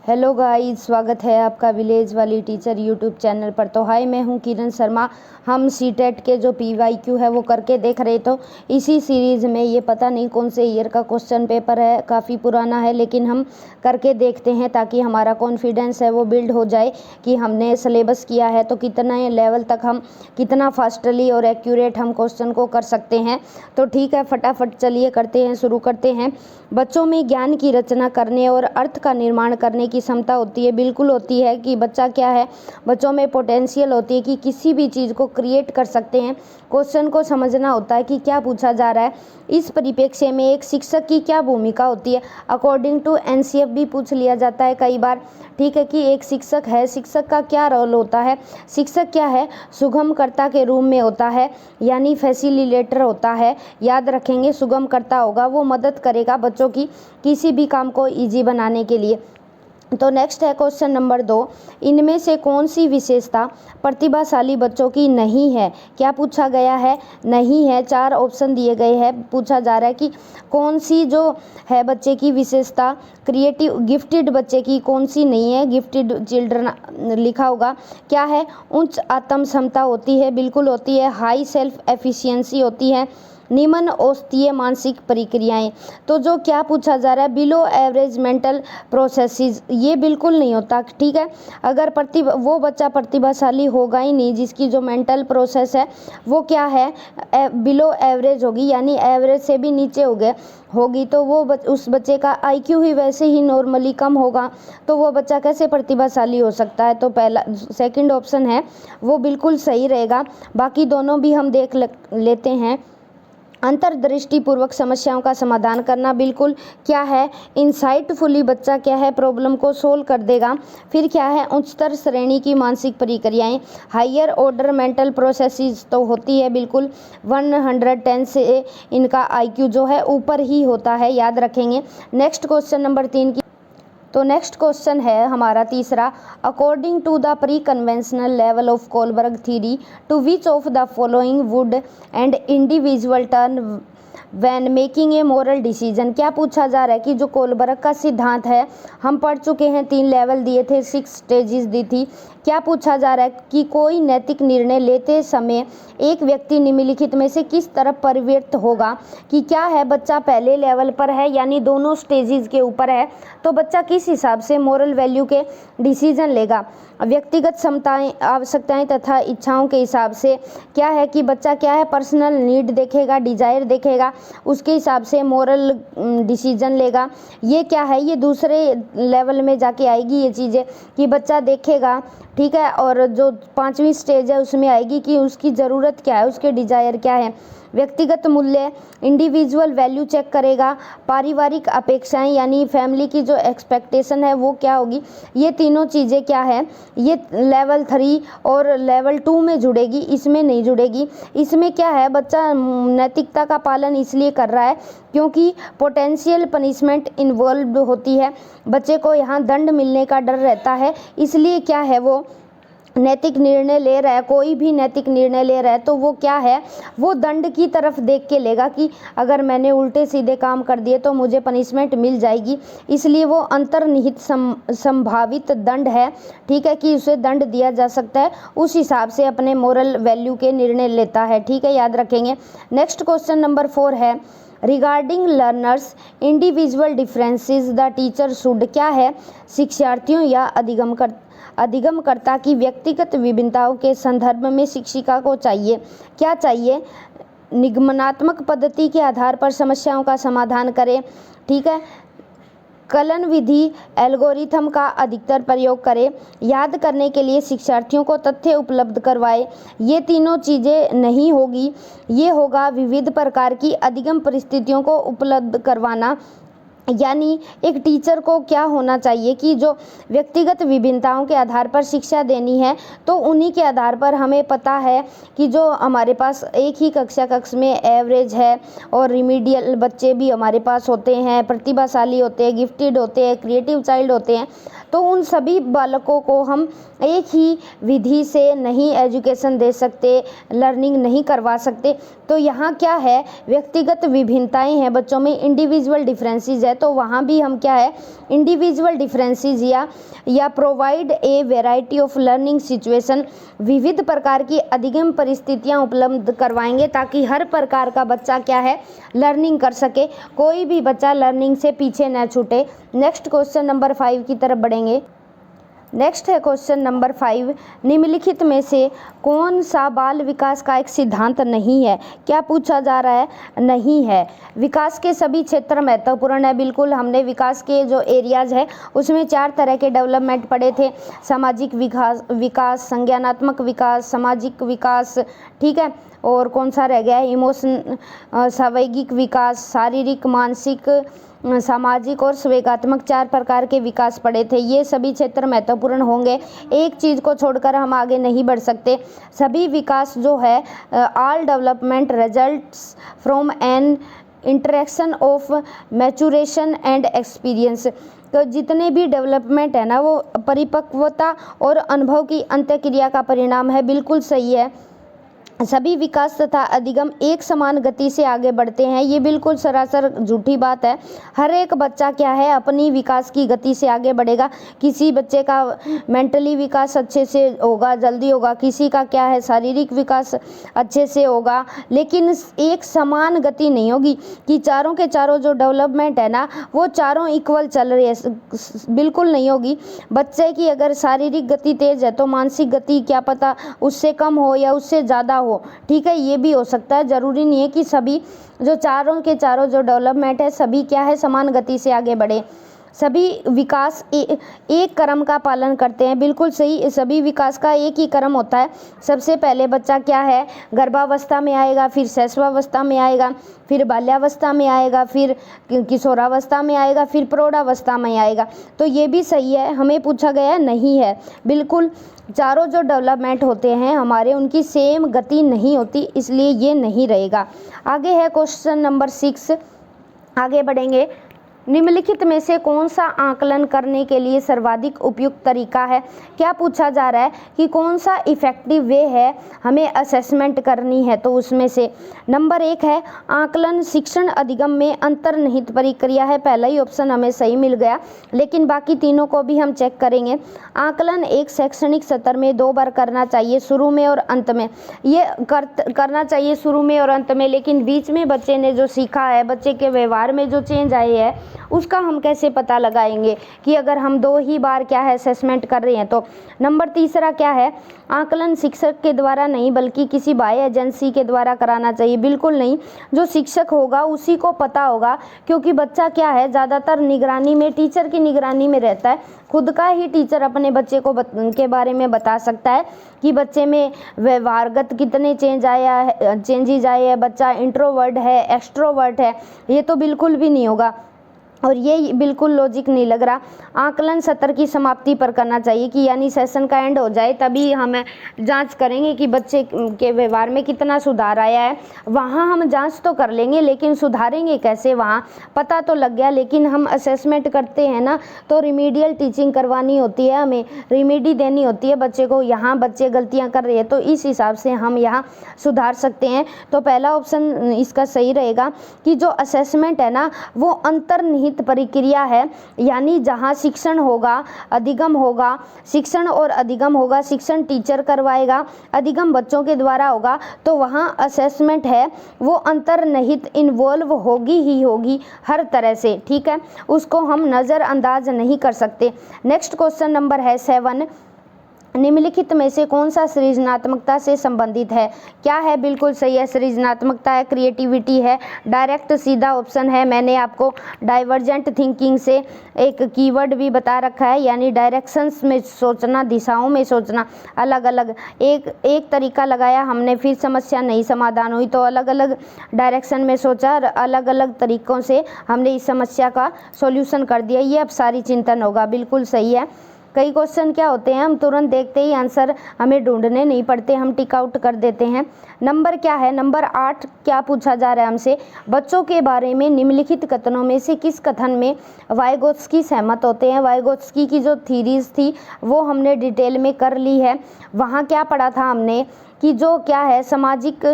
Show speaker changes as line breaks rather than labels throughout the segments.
Hello guys, स्वागत है आपका विलेज वाली टीचर यूट्यूब चैनल पर। तो हाय, मैं हूं किरण शर्मा। हम सीटेट के जो पीवाईक्यू है वो करके देख रहे। तो इसी सीरीज़ में ये पता नहीं कौन से ईयर का क्वेश्चन पेपर है, काफ़ी पुराना है, लेकिन हम करके देखते हैं ताकि हमारा कॉन्फिडेंस है वो बिल्ड हो जाए कि हमने सिलेबस किया है तो कितना लेवल तक हम कितना फास्टली और एक्यूरेट हम क्वेश्चन को कर सकते हैं। तो ठीक है, फटाफट चलिए करते हैं, शुरू करते हैं। बच्चों में ज्ञान की रचना करने और अर्थ का निर्माण करने की क्षमता होती है, बिल्कुल होती है कि बच्चा क्या है, बच्चों में पोटेंशियल होती है कि किसी भी चीज़ को क्रिएट कर सकते हैं। क्वेश्चन को समझना होता है कि क्या पूछा जा रहा है। इस परिप्रेक्ष्य में एक शिक्षक की क्या भूमिका होती है, अकॉर्डिंग टू एनसीएफ भी पूछ लिया जाता है कई बार। ठीक है कि एक शिक्षक है, शिक्षक का क्या रोल होता है। शिक्षक क्या है, सुगमकर्ता के रूप में होता है, यानी फैसिलिटेटर होता है। याद रखेंगे, सुगमकर्ता होगा, वो मदद करेगा बच्चों की किसी भी काम को ईजी बनाने के लिए। तो नेक्स्ट है क्वेश्चन नंबर 2, इनमें से कौन सी विशेषता प्रतिभाशाली बच्चों की नहीं है। क्या पूछा गया है, नहीं है। 4 ऑप्शन दिए गए हैं, पूछा जा रहा है कि कौन सी जो है बच्चे की विशेषता क्रिएटिव गिफ्टेड बच्चे की कौन सी नहीं है। गिफ्टेड चिल्ड्रन लिखा होगा। क्या है, उच्च आत्म क्षमता होती है, बिल्कुल होती है। हाई सेल्फ एफिशिएंसी होती है। निम्न औषधीय मानसिक प्रक्रियाएं। तो जो क्या पूछा जा रहा है, बिलो एवरेज मेंटल प्रोसेसेस, ये बिल्कुल नहीं होता। ठीक है, अगर वो बच्चा प्रतिभाशाली होगा ही नहीं जिसकी जो मेंटल प्रोसेस है वो क्या है, बिलो एवरेज होगी, यानी एवरेज से भी नीचे होगी तो वो उस बच्चे का आईक्यू ही वैसे ही नॉर्मली कम होगा, तो वो बच्चा कैसे प्रतिभाशाली हो सकता है। तो पहला सेकंड ऑप्शन है वो बिल्कुल सही रहेगा। बाकी दोनों भी हम देख लेते हैं। अंतर्दृष्टिपूर्वक समस्याओं का समाधान करना, बिल्कुल क्या है, इंसाइटफुली बच्चा क्या है, प्रॉब्लम को सोल्व कर देगा। फिर क्या है, उच्चतर श्रेणी की मानसिक प्रक्रियाएं, हायर ऑर्डर मेंटल प्रोसेसेस तो होती है बिल्कुल। 110 से इनका आईक्यू जो है ऊपर ही होता है, याद रखेंगे। नेक्स्ट क्वेश्चन नंबर 3 की तो नेक्स्ट क्वेश्चन है हमारा तीसरा, according to the pre conventional level of Kohlberg theory to which of the following would and individual turn when making a moral decision. क्या पूछा जा रहा है कि जो कोलबर्ग का सिद्धांत है, हम पढ़ चुके हैं, 3 लेवल दिए थे, 6 स्टेजेस दी थी। क्या पूछा जा रहा है कि कोई नैतिक निर्णय लेते समय एक व्यक्ति निम्नलिखित में से किस तरफ परिवर्तित होगा। कि क्या है, बच्चा पहले लेवल पर है यानी दोनों स्टेजेस के ऊपर है, तो बच्चा किस हिसाब से मोरल वैल्यू के डिसीजन लेगा। व्यक्तिगत क्षमताएं, आवश्यकताएं तथा इच्छाओं के हिसाब से क्या है कि बच्चा क्या है, पर्सनल नीड देखेगा, डिजायर देखेगा, उसके हिसाब से मोरल डिसीजन लेगा। ये क्या है, ये दूसरे लेवल में जाके आएगी ये चीज़ें कि बच्चा देखेगा। ठीक है, और जो 5वीं स्टेज है उसमें आएगी कि उसकी ज़रूरत क्या है, उसके डिजायर क्या है। व्यक्तिगत मूल्य, इंडिविजुअल वैल्यू चेक करेगा। पारिवारिक अपेक्षाएं, यानी फैमिली की जो एक्सपेक्टेशन है वो क्या होगी। ये तीनों चीज़ें क्या है, ये लेवल 3 और लेवल 2 में जुड़ेगी, इसमें नहीं जुड़ेगी। इसमें क्या है, बच्चा नैतिकता का पालन इसलिए कर रहा है क्योंकि पोटेंशियल पनिशमेंट इन्वॉल्व होती है, बच्चे को यहाँ दंड मिलने का डर रहता है, इसलिए क्या है वो नैतिक निर्णय ले रहा है। कोई भी नैतिक निर्णय ले रहा है तो वो क्या है, वो दंड की तरफ देख के लेगा कि अगर मैंने उल्टे सीधे काम कर दिए तो मुझे पनिशमेंट मिल जाएगी, इसलिए वो अंतर्निहित संभावित दंड है। ठीक है कि उसे दंड दिया जा सकता है, उस हिसाब से अपने मोरल वैल्यू के निर्णय लेता है। ठीक है, याद रखेंगे। नेक्स्ट क्वेश्चन नंबर 4 है, regarding learners individual differences the teacher should. क्या है, शिक्षार्थियों या अधिगमकर्ता की व्यक्तिगत विभिन्नताओं के संदर्भ में शिक्षिका को चाहिए, क्या चाहिए, निगमनात्मक पद्धति के आधार पर समस्याओं का समाधान करें। ठीक है, कलन विधि एल्गोरिथम का अधिकतर प्रयोग करें, याद करने के लिए शिक्षार्थियों को तथ्य उपलब्ध करवाए। ये तीनों चीज़ें नहीं होगी, ये होगा विविध प्रकार की अधिगम परिस्थितियों को उपलब्ध करवाना। यानी एक टीचर को क्या होना चाहिए कि जो व्यक्तिगत विभिन्नताओं के आधार पर शिक्षा देनी है, तो उन्हीं के आधार पर हमें पता है कि जो हमारे पास एक ही कक्ष में एवरेज है और रिमीडियल बच्चे भी हमारे पास होते हैं, प्रतिभाशाली होते हैं, गिफ्टेड होते हैं, क्रिएटिव चाइल्ड होते हैं, तो उन सभी बालकों को हम एक ही विधि से नहीं एजुकेशन दे सकते, लर्निंग नहीं करवा सकते। तो यहाँ क्या है, व्यक्तिगत विभिन्नताएं हैं बच्चों में, इंडिविजुअल डिफरेंसेस है, तो वहाँ भी हम क्या है, इंडिविजुअल डिफरेंसेस या provide a variety of learning situation, विविध प्रकार की अधिगम परिस्थितियाँ उपलब्ध करवाएंगे ताकि हर प्रकार का बच्चा क्या है, लर्निंग कर सके, कोई भी बच्चा लर्निंग से पीछे न छूटे। नेक्स्ट क्वेश्चन नंबर 5 की तरफ बढ़ेंगे। नेक्स्ट है क्वेश्चन नंबर 5, निम्नलिखित में से कौन सा बाल विकास का एक सिद्धांत नहीं है? क्या पूछा जा रहा है? नहीं है। विकास के सभी क्षेत्र महत्वपूर्ण है। बिल्कुल, हमने विकास के जो एरियाज है उसमें 4 तरह के डेवलपमेंट पढ़े थे, सामाजिक विकास, संज्ञानात्मक विकास, सामाजिक विकास, ठीक है, और कौन सा रह गया है, इमोशन, सावयिक विकास, शारीरिक, मानसिक, सामाजिक और संवेगात्मक 4 प्रकार के विकास पढ़े थे। ये सभी क्षेत्र महत्वपूर्ण होंगे, एक चीज़ को छोड़कर हम आगे नहीं बढ़ सकते। सभी विकास जो है, all development results from N interaction of maturation and experience. तो जितने भी डेवलपमेंट है ना, वो परिपक्वता और अनुभव की अंत्यक्रिया का परिणाम है। बिल्कुल सही है। सभी विकास तथा अधिगम एक समान गति से आगे बढ़ते हैं, ये बिल्कुल सरासर झूठी बात है। हर एक बच्चा क्या है, अपनी विकास की गति से आगे बढ़ेगा। किसी बच्चे का मेंटली विकास अच्छे से होगा, जल्दी होगा, किसी का क्या है, शारीरिक विकास अच्छे से होगा, लेकिन एक समान गति नहीं होगी कि चारों के चारों जो डेवलपमेंट है ना, वो चारों इक्वल चल रही है, बिल्कुल नहीं होगी। बच्चे की अगर शारीरिक गति तेज है तो मानसिक गति क्या पता उससे कम हो या उससे ज़्यादा हो, ठीक है, ये भी हो सकता है। जरूरी नहीं है कि सभी जो चारों के चारों जो डेवलपमेंट है सभी क्या है, समान गति से आगे बढ़े। सभी विकास एक क्रम का पालन करते हैं, बिल्कुल सही। सभी विकास का एक ही क्रम होता है। सबसे पहले बच्चा क्या है, गर्भावस्था में आएगा, फिर शैशवावस्था में आएगा, फिर बाल्यावस्था में आएगा, फिर किशोरावस्था में आएगा, फिर प्रौढ़ावस्था में आएगा। तो ये भी सही है, हमें पूछा गया नहीं है। बिल्कुल चारों जो डेवलपमेंट होते हैं हमारे, उनकी सेम गति नहीं होती, इसलिए ये नहीं रहेगा। आगे है क्वेश्चन नंबर 6, आगे बढ़ेंगे। निम्नलिखित में से कौन सा आकलन करने के लिए सर्वाधिक उपयुक्त तरीका है? क्या पूछा जा रहा है कि कौन सा इफ़ेक्टिव वे है हमें असेसमेंट करनी है, तो उसमें से नंबर 1 है आकलन शिक्षण अधिगम में अंतर्निहित प्रक्रिया है। पहला ही ऑप्शन हमें सही मिल गया, लेकिन बाकी तीनों को भी हम चेक करेंगे। आकलन एक शैक्षणिक सत्र में 2 बार करना चाहिए, शुरू में और अंत में। ये करना चाहिए शुरू में और अंत में, लेकिन बीच में बच्चे ने जो सीखा है, बच्चे के व्यवहार में जो चेंज आए हैं, उसका हम कैसे पता लगाएंगे कि अगर हम 2 ही बार क्या है असेसमेंट कर रहे हैं। तो नंबर 3 क्या है, आकलन शिक्षक के द्वारा नहीं बल्कि किसी बाह्य एजेंसी के द्वारा कराना चाहिए। बिल्कुल नहीं, जो शिक्षक होगा उसी को पता होगा, क्योंकि बच्चा क्या है ज़्यादातर निगरानी में, टीचर की निगरानी में रहता है। खुद का ही टीचर अपने बच्चे को के बारे में बता सकता है कि बच्चे में व्यवहारगत कितने चेंजेज आए हैं, बच्चा इंट्रोवर्ट है, एक्सट्रोवर्ट है, ये तो बिल्कुल भी नहीं होगा और ये बिल्कुल लॉजिक नहीं लग रहा। आकलन सत्र की समाप्ति पर करना चाहिए कि यानी सेशन का एंड हो जाए तभी हम जांच करेंगे कि बच्चे के व्यवहार में कितना सुधार आया है। वहाँ हम जांच तो कर लेंगे, लेकिन सुधारेंगे कैसे, वहाँ पता तो लग गया। लेकिन हम असेसमेंट करते हैं ना, तो रिमीडियल टीचिंग करवानी होती है, हमें रिमीडी देनी होती है बच्चे को। यहाँ बच्चे गलतियाँ कर रहे हैं तो इस हिसाब से हम यहाँ सुधार सकते हैं। तो पहला ऑप्शन इसका सही रहेगा कि जो असेसमेंट है ना, वो अंतर्निहित प्रक्रिया है, यानी जहाँ शिक्षण होगा, अधिगम होगा, शिक्षण और अधिगम होगा, शिक्षण टीचर करवाएगा, अधिगम बच्चों के द्वारा होगा, तो वहाँ असेसमेंट है वो अंतर्निहित इन्वॉल्व होगी ही होगी हर तरह से, ठीक है, उसको हम नज़रअंदाज नहीं कर सकते। नेक्स्ट क्वेश्चन नंबर है 7, निम्नलिखित में से कौन सा सृजनात्मकता से संबंधित है? क्या है? बिल्कुल सही है, सृजनात्मकता है, क्रिएटिविटी है, डायरेक्ट सीधा ऑप्शन है। मैंने आपको डाइवर्जेंट थिंकिंग से एक कीवर्ड भी बता रखा है, यानी डायरेक्शंस में सोचना, दिशाओं में सोचना, अलग अलग एक तरीका लगाया हमने, फिर समस्या नहीं समाधान हुई तो अलग अलग डायरेक्शन में सोचा और अलग अलग तरीक़ों से हमने इस समस्या का सॉल्यूशन कर दिया। ये अब सारी चिंतन होगा, बिल्कुल सही है। कई क्वेश्चन क्या होते हैं, हम तुरंत देखते ही आंसर हमें ढूंढने नहीं पड़ते, हम टिक आउट कर देते हैं। नंबर क्या है, नंबर 8 क्या पूछा जा रहा है हमसे, बच्चों के बारे में निम्नलिखित कथनों में से किस कथन में वाइगोत्स्की सहमत होते हैं। वाइगोत्स्की की जो थीरीज थी वो हमने डिटेल में कर ली है। वहाँ क्या पढ़ा था हमने कि जो क्या है सामाजिक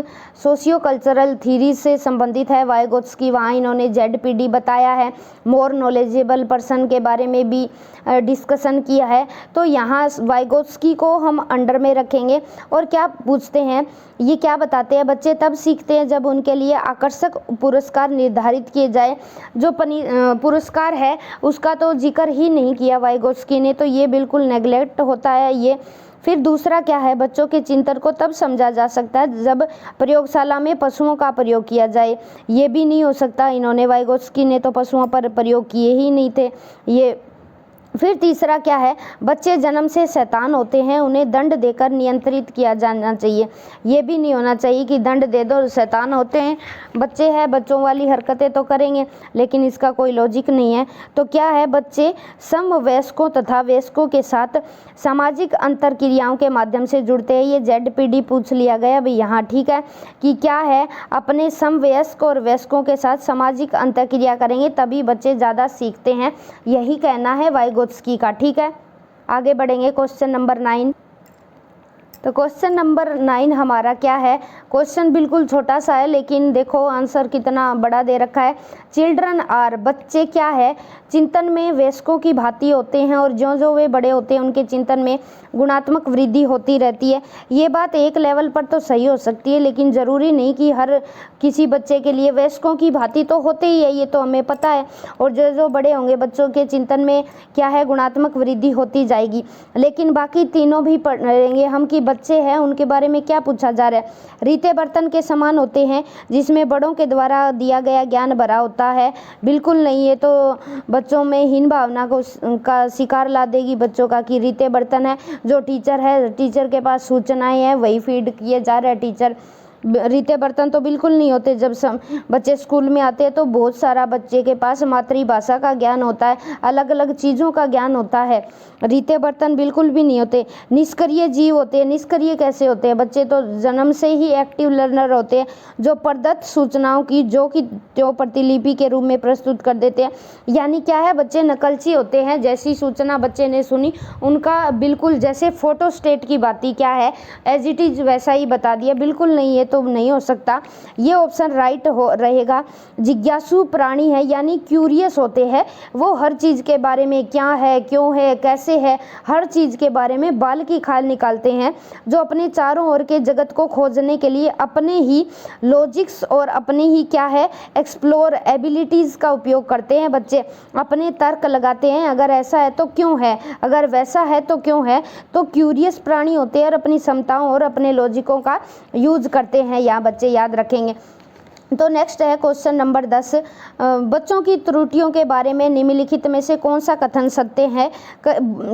सोशियो कल्चरल थीरी से संबंधित है वाइगोत्स्की, वहाँ इन्होंने ZPD बताया है, मोर नॉलेजेबल पर्सन के बारे में भी डिस्कशन किया है। तो यहाँ वाइगोत्स्की को हम अंडर में रखेंगे। और क्या पूछते हैं, ये क्या बताते हैं, बच्चे तब सीखते हैं जब उनके लिए आकर्षक पुरस्कार निर्धारित किए जाए। जो पुरस्कार है उसका तो जिक्र ही नहीं किया वाइगोत्स्की ने, तो ये बिल्कुल नेग्लेक्ट होता है ये। फिर दूसरा क्या है, बच्चों के चिंतन को तब समझा जा सकता है जब प्रयोगशाला में पशुओं का प्रयोग किया जाए। ये भी नहीं हो सकता, इन्होंने वाइगोत्स्की ने तो पशुओं पर प्रयोग किए ही नहीं थे ये। फिर तीसरा क्या है, बच्चे जन्म से शैतान होते हैं, उन्हें दंड देकर नियंत्रित किया जाना चाहिए। ये भी नहीं होना चाहिए कि दंड दे दो, शैतान होते हैं बच्चे हैं, बच्चों वाली हरकतें तो करेंगे, लेकिन इसका कोई लॉजिक नहीं है। तो क्या है, बच्चे समवयस्कों तथा वयस्कों के साथ सामाजिक अंतर क्रियाओं के माध्यम से जुड़ते हैं। ये ZPD पूछ लिया गया भाई यहाँ, ठीक है, कि क्या है, अपने समवयस्क और वयस्कों के साथ सामाजिक अंतर क्रिया करेंगे तभी बच्चे ज़्यादा सीखते हैं, यही कहना है वाइगोत्स्की का। ठीक है, आगे बढ़ेंगे। Question number 9। तो क्वेश्चन नंबर 9 हमारा क्या है, क्वेश्चन बिल्कुल छोटा सा है लेकिन देखो आंसर कितना बड़ा दे रखा है। चिल्ड्रन आर, बच्चे क्या है, चिंतन में वयस्कों की भांति होते हैं और ज्यों ज्यों वे बड़े होते हैं उनके चिंतन में गुणात्मक वृद्धि होती रहती है। ये बात एक लेवल पर तो सही हो सकती है, लेकिन ज़रूरी नहीं कि हर किसी बच्चे के लिए वयस्कों की भांति तो होते ही है, ये तो हमें पता है। और जो जो बड़े होंगे बच्चों के चिंतन में क्या है, गुणात्मक वृद्धि होती जाएगी। लेकिन बाकी तीनों भी पढ़ेंगे हम कि बच्चे हैं उनके बारे में क्या पूछा जा रहा है। रीते बर्तन के समान होते हैं जिसमें बड़ों के द्वारा दिया गया ज्ञान भरा होता है, बिल्कुल नहीं। ये तो बच्चों में हीन भावना का शिकार ला देगी बच्चों का कि रीते बर्तन है, जो टीचर है, टीचर के पास सूचनाएं हैं वही फीड किए जा रहे हैं टीचर। रीते बर्तन तो बिल्कुल नहीं होते। जब बच्चे स्कूल में आते हैं तो बहुत सारा बच्चे के पास मातृभाषा का ज्ञान होता है, अलग अलग चीज़ों का ज्ञान होता है। रीते बर्तन बिल्कुल भी नहीं होते। निष्क्रिय जीव होते हैं। निष्क्रिय कैसे होते हैं, बच्चे तो जन्म से ही एक्टिव लर्नर होते हैं, जो प्रदत्त सूचनाओं की जो कि त्यो प्रतिलिपि के रूप में प्रस्तुत कर देते हैं। यानी क्या है, बच्चे नकलची होते हैं, जैसी सूचना बच्चे ने सुनी उनका बिल्कुल जैसे फोटो स्टेट की बातें क्या है एज इट इज वैसा ही बता दिया, बिल्कुल नहीं, ये तो नहीं हो सकता। ये ऑप्शन राइट हो रहेगा। जिज्ञासु प्राणी है यानी क्यूरियस होते हैं, वो हर चीज़ के बारे में क्या है, क्यों है, कैसे है, हर चीज़ के बारे में बाल की खाल निकालते हैं, जो अपने चारों ओर के जगत को खोजने के लिए अपने ही लॉजिक्स और अपने ही क्या है एक्सप्लोर एबिलिटीज़ का उपयोग करते हैं। बच्चे अपने तर्क लगाते हैं, अगर ऐसा है तो क्यों है, अगर वैसा है तो क्यों है। तो क्यूरियस प्राणी होते हैं और अपनी क्षमताओं और अपने लॉजिकों का यूज करते हैं, या बच्चे याद रखेंगे। तो नेक्स्ट है क्वेश्चन नंबर 10। बच्चों की त्रुटियों के बारे में निम्नलिखित में से कौन सा कथन सत्य है।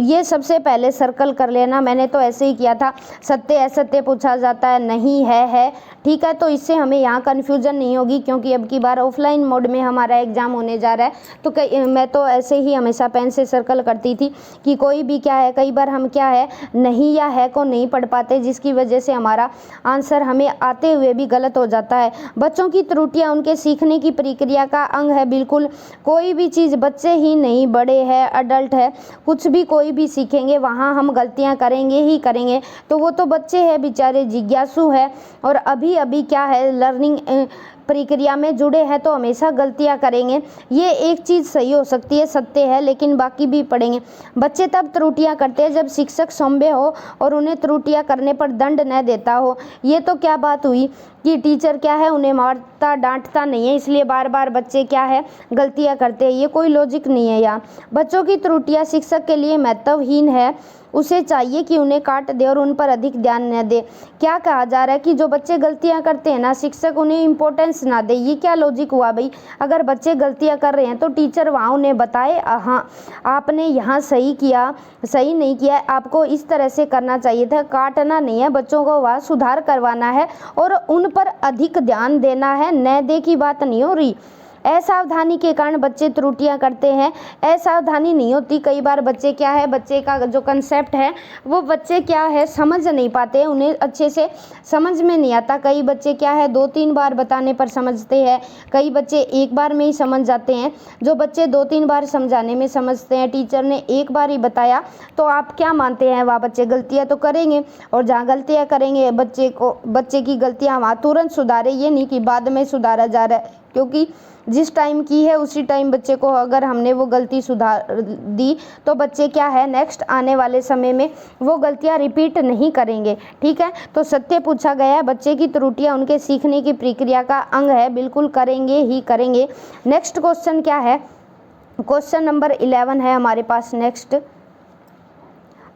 ये सबसे पहले सर्कल कर लेना, मैंने तो ऐसे ही किया था। सत्य असत्य पूछा जाता है, नहीं है, ठीक है। तो इससे हमें यहाँ कन्फ्यूजन नहीं होगी क्योंकि अब की बार ऑफलाइन मोड में हमारा एग्जाम होने जा रहा है। तो मैं तो ऐसे ही हमेशा पेन से सर्कल करती थी कि कोई भी क्या है, कई बार हम क्या है नहीं या है को नहीं पढ़ पाते, जिसकी वजह से हमारा आंसर हमें आते हुए भी गलत हो जाता है। बच्चों की त्रुटियां उनके सीखने की प्रक्रिया का अंग है। बिल्कुल कोई भी चीज़, बच्चे ही नहीं बड़े हैं, अडल्ट है, कुछ भी कोई भी सीखेंगे वहाँ हम गलतियाँ करेंगे ही करेंगे। तो वो तो बच्चे हैं बेचारे, जिज्ञासु है और अभी क्या है लर्निंग प्रक्रिया में जुड़े हैं, तो हमेशा गलतियां करेंगे। ये एक चीज़ सही हो सकती है, सत्य है, लेकिन बाकी भी पढ़ेंगे। बच्चे तब त्रुटियां करते हैं जब शिक्षक सौम्य हो और उन्हें त्रुटियां करने पर दंड न देता हो। ये तो क्या बात हुई कि टीचर क्या है उन्हें मारता डांटता नहीं है, इसलिए बार बार बच्चे क्या है गलतियां करते हैं। ये कोई लॉजिक नहीं है। यहाँ बच्चों की त्रुटियां शिक्षक के लिए महत्वहीन है, उसे चाहिए कि उन्हें काट दे और उन पर अधिक ध्यान न दे। क्या कहा जा रहा है कि जो बच्चे गलतियां करते हैं ना, शिक्षक उन्हें इंपॉर्टेंस ना दे। ये क्या लॉजिक हुआ भाई। अगर बच्चे गलतियां कर रहे हैं तो टीचर वहाँ उन्हें बताए, हाँ आपने यहाँ सही किया, सही नहीं किया, आपको इस तरह से करना चाहिए था। काटना नहीं है, बच्चों को वहाँ सुधार करवाना है और उन पर अधिक ध्यान देना है, न दे की बात नहीं हो रही। असावधानी के कारण बच्चे त्रुटियां करते हैं। असावधानी नहीं होती, कई बार बच्चे क्या है, बच्चे का जो कंसेप्ट है वो बच्चे क्या है समझ नहीं पाते, उन्हें अच्छे से समझ में नहीं आता। कई बच्चे क्या है 2-3 बार बताने पर समझते हैं, कई बच्चे एक बार में ही समझ जाते हैं। जो बच्चे 2-3 बार समझाने में समझते हैं, टीचर ने एक बार ही बताया, तो आप क्या मानते हैं वह बच्चे गलतियां तो करेंगे, और जहाँ गलतियां करेंगे बच्चे की गलतियां वहाँ तुरंत सुधारे, ये नहीं कि बाद में सुधारा जा रहा है, क्योंकि जिस टाइम की है उसी टाइम बच्चे को अगर हमने वो गलती सुधार दी तो बच्चे क्या है नेक्स्ट आने वाले समय में वो गलतियां रिपीट नहीं करेंगे। ठीक है, तो सत्य पूछा गया है, बच्चे की त्रुटियां उनके सीखने की प्रक्रिया का अंग है, बिल्कुल करेंगे ही करेंगे। नेक्स्ट क्वेश्चन क्या है, क्वेश्चन नंबर 11 है हमारे पास। नेक्स्ट,